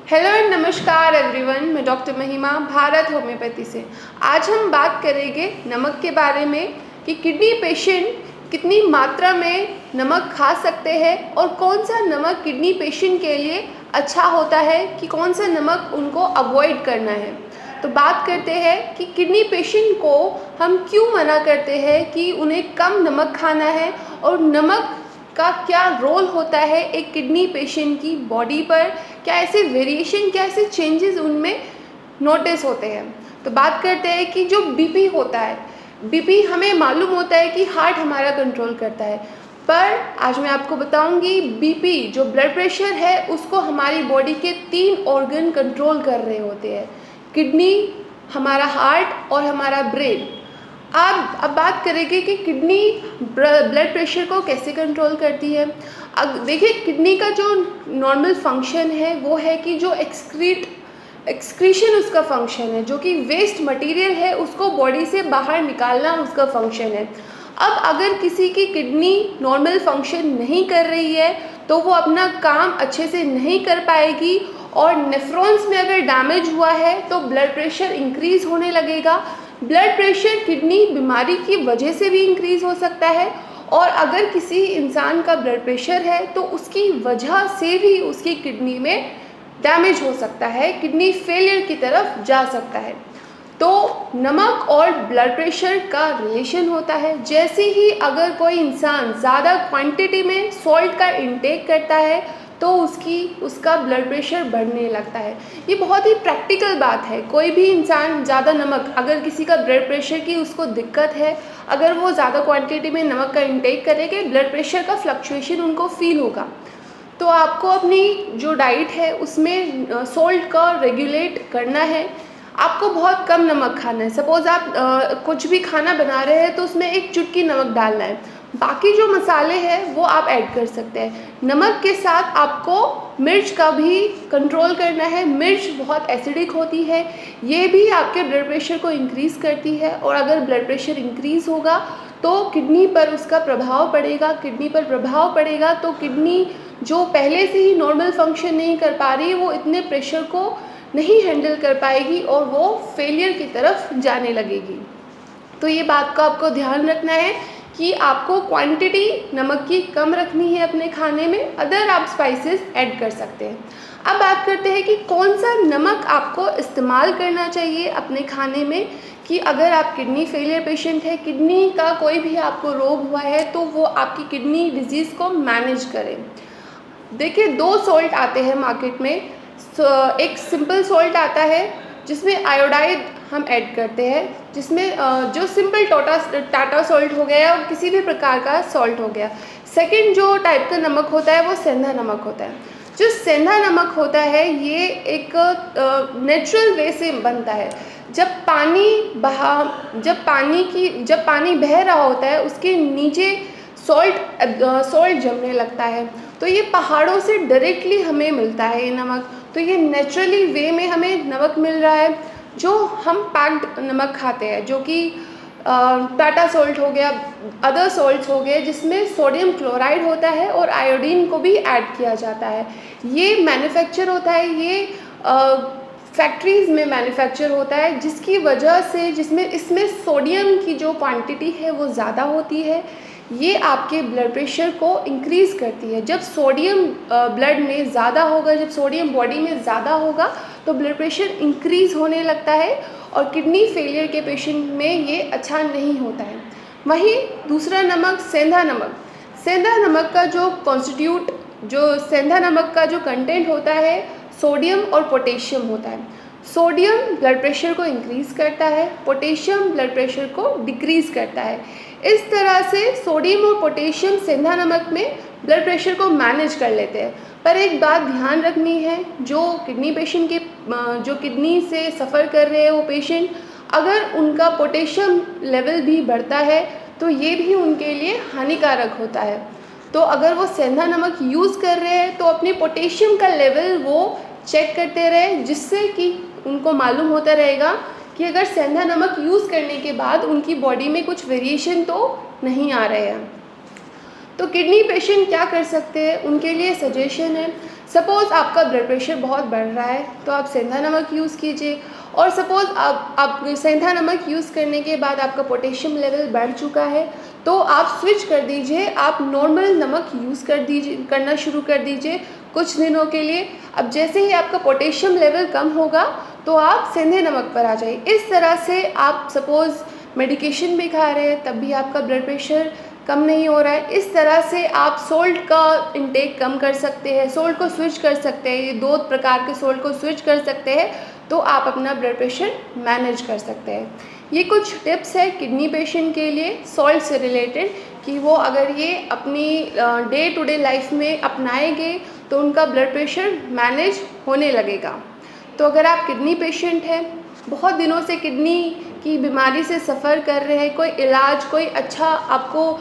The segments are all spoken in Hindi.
हेलो एंड नमस्कार एवरीवन, मैं डॉक्टर महिमा भारत होम्योपैथी से। आज हम बात करेंगे नमक के बारे में कि किडनी पेशेंट कितनी मात्रा में नमक खा सकते हैं और कौन सा नमक किडनी पेशेंट के लिए अच्छा होता है कि कौन सा नमक उनको अवॉइड करना है। तो बात करते हैं कि किडनी पेशेंट को हम क्यों मना करते हैं कि उन्हें कम नमक खाना है और नमक का क्या रोल होता है एक किडनी पेशेंट की बॉडी पर, क्या ऐसे वेरिएशन, क्या ऐसे चेंजेस उनमें नोटिस होते हैं। तो बात करते हैं कि जो बीपी होता है, बीपी हमें मालूम होता है कि हार्ट हमारा कंट्रोल करता है, पर आज मैं आपको बताऊंगी बीपी जो ब्लड प्रेशर है उसको हमारी बॉडी के 3 ऑर्गन कंट्रोल कर रहे होते हैं, किडनी, हमारा हार्ट और हमारा ब्रेन। अब बात करेंगे कि किडनी ब्लड प्रेशर को कैसे कंट्रोल करती है। अब देखिए, किडनी का जो नॉर्मल फंक्शन है वो है कि जो एक्सक्रीशन उसका फंक्शन है, जो कि वेस्ट मटेरियल है उसको बॉडी से बाहर निकालना उसका फंक्शन है। अब अगर किसी की किडनी नॉर्मल फंक्शन नहीं कर रही है तो वो अपना काम अच्छे से नहीं कर पाएगी और नेफ्रॉन्स में अगर डैमेज हुआ है तो ब्लड प्रेशर इंक्रीज़ होने लगेगा। ब्लड प्रेशर किडनी बीमारी की वजह से भी इंक्रीज़ हो सकता है और अगर किसी इंसान का ब्लड प्रेशर है तो उसकी वजह से भी उसकी किडनी में डैमेज हो सकता है, किडनी फेलियर की तरफ जा सकता है। तो नमक और ब्लड प्रेशर का रिलेशन होता है। जैसे ही अगर कोई इंसान ज़्यादा क्वांटिटी में सॉल्ट का इंटेक करता है तो उसका ब्लड प्रेशर बढ़ने लगता है। ये बहुत ही प्रैक्टिकल बात है। कोई भी इंसान ज़्यादा नमक, अगर किसी का ब्लड प्रेशर की उसको दिक्कत है, अगर वो ज़्यादा क्वांटिटी में नमक का इंटेक करेंगे, ब्लड प्रेशर का फ्लक्चुएशन उनको फील होगा। तो आपको अपनी जो डाइट है उसमें सॉल्ट का रेगुलेट करना है। आपको बहुत कम नमक खाना है। सपोज़ आप कुछ भी खाना बना रहे हैं तो उसमें 1 चुटकी नमक डालना है, बाकी जो मसाले हैं वो आप ऐड कर सकते हैं। नमक के साथ आपको मिर्च का भी कंट्रोल करना है। मिर्च बहुत एसिडिक होती है, ये भी आपके ब्लड प्रेशर को इंक्रीज़ करती है और अगर ब्लड प्रेशर इंक्रीज़ होगा तो किडनी पर उसका प्रभाव पड़ेगा। किडनी पर प्रभाव पड़ेगा तो किडनी जो पहले से ही नॉर्मल फंक्शन नहीं कर पा रही है वो इतने प्रेशर को नहीं हैंडल कर पाएगी और वो फेलियर की तरफ जाने लगेगी। तो ये बात का आपको ध्यान रखना है कि आपको क्वांटिटी नमक की कम रखनी है अपने खाने में। अदर आप स्पाइसेस ऐड कर सकते हैं। अब बात करते हैं कि कौन सा नमक आपको इस्तेमाल करना चाहिए अपने खाने में, कि अगर आप किडनी फेलियर पेशेंट है, किडनी का कोई भी आपको रोग हुआ है तो वो आपकी किडनी डिजीज़ को मैनेज करें। देखिए, 2 सॉल्ट आते हैं मार्केट में। एक सिंपल सॉल्ट आता है जिसमें आयोडाइड हम ऐड करते हैं, जिसमें जो सिंपल टाटा सॉल्ट हो गया और किसी भी प्रकार का सॉल्ट हो गया। सेकंड जो टाइप का नमक होता है वो सेंधा नमक होता है। जो सेंधा नमक होता है ये एक नेचुरल वे से बनता है। जब पानी बह रहा होता है उसके नीचे सॉल्ट जमने लगता है, तो ये पहाड़ों से डायरेक्टली हमें मिलता है ये नमक। तो ये नेचुरली वे में हमें नमक मिल रहा है। जो हम पैक्ड नमक खाते हैं, जो कि टाटा सॉल्ट हो गया, अदर सॉल्ट्स हो गए जिसमें सोडियम क्लोराइड होता है और आयोडीन को भी ऐड किया जाता है, ये मैन्युफैक्चर होता है, ये फैक्ट्रीज़ में मैन्युफैक्चर होता है, जिसकी वजह से इसमें सोडियम की जो क्वांटिटी है वो ज़्यादा होती है। ये आपके ब्लड प्रेशर को इंक्रीज़ करती है। जब सोडियम ब्लड में ज़्यादा होगा, जब सोडियम बॉडी में ज़्यादा होगा तो ब्लड प्रेशर इंक्रीज़ होने लगता है और किडनी फेलियर के पेशेंट में ये अच्छा नहीं होता है। वहीं दूसरा नमक सेंधा नमक का जो सेंधा नमक का जो कंटेंट होता है सोडियम और पोटेशियम होता है। सोडियम ब्लड प्रेशर को इंक्रीज़ करता है, पोटेशियम ब्लड प्रेशर को डिक्रीज़ करता है। इस तरह से सोडियम और पोटेशियम सेंधा नमक में ब्लड प्रेशर को मैनेज कर लेते हैं। पर एक बात ध्यान रखनी है, जो किडनी से सफ़र कर रहे हैं वो पेशेंट, अगर उनका पोटेशियम लेवल भी बढ़ता है तो ये भी उनके लिए हानिकारक होता है। तो अगर वो सेंधा नमक यूज़ कर रहे हैं तो अपने पोटेशियम का लेवल वो चेक करते रहे, जिससे कि उनको मालूम होता रहेगा कि अगर सेंधा नमक यूज़ करने के बाद उनकी बॉडी में कुछ वेरिएशन तो नहीं आ रहे हैं। तो किडनी पेशेंट क्या कर सकते हैं, उनके लिए सजेशन है, सपोज़ आपका ब्लड प्रेशर बहुत बढ़ रहा है तो आप सेंधा नमक यूज़ कीजिए। और सपोज़ आप सेंधा नमक यूज़ करने के बाद आपका पोटेशियम लेवल बढ़ चुका है तो आप स्विच कर दीजिए, आप नॉर्मल नमक यूज़ करना शुरू कर दीजिए कुछ दिनों के लिए। अब जैसे ही आपका पोटेशियम लेवल कम होगा तो आप सेंधे नमक पर आ जाइए। इस तरह से आप सपोज़ मेडिकेशन भी खा रहे हैं तब भी आपका ब्लड प्रेशर कम नहीं हो रहा है, इस तरह से आप सोल्ट का इंटेक कम कर सकते हैं, सोल्ट को स्विच कर सकते हैं। ये 2 प्रकार के सोल्ट को स्विच कर सकते हैं तो आप अपना ब्लड प्रेशर मैनेज कर सकते हैं। ये कुछ टिप्स है किडनी पेशेंट के लिए सॉल्ट से रिलेटेड कि वो अगर ये अपनी डे टू डे लाइफ में अपनाएंगे तो उनका ब्लड प्रेशर मैनेज होने लगेगा। तो अगर आप किडनी पेशेंट हैं, बहुत दिनों से किडनी की बीमारी से सफ़र कर रहे हैं, कोई इलाज, कोई अच्छा आपको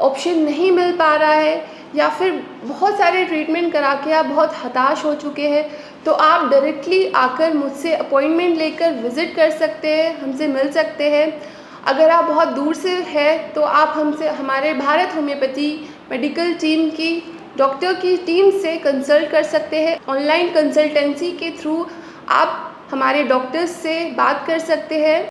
ऑप्शन नहीं मिल पा रहा है या फिर बहुत सारे ट्रीटमेंट करा के आप बहुत हताश हो चुके हैं, तो आप डायरेक्टली आकर मुझसे अपॉइंटमेंट लेकर विज़िट कर सकते हैं, हमसे मिल सकते हैं। अगर आप बहुत दूर से हैं तो आप हमसे हमारे भारत होम्योपैथी मेडिकल टीम की डॉक्टर की टीम से कंसल्ट कर सकते हैं। ऑनलाइन कंसल्टेंसी के थ्रू आप हमारे डॉक्टर्स से बात कर सकते हैं।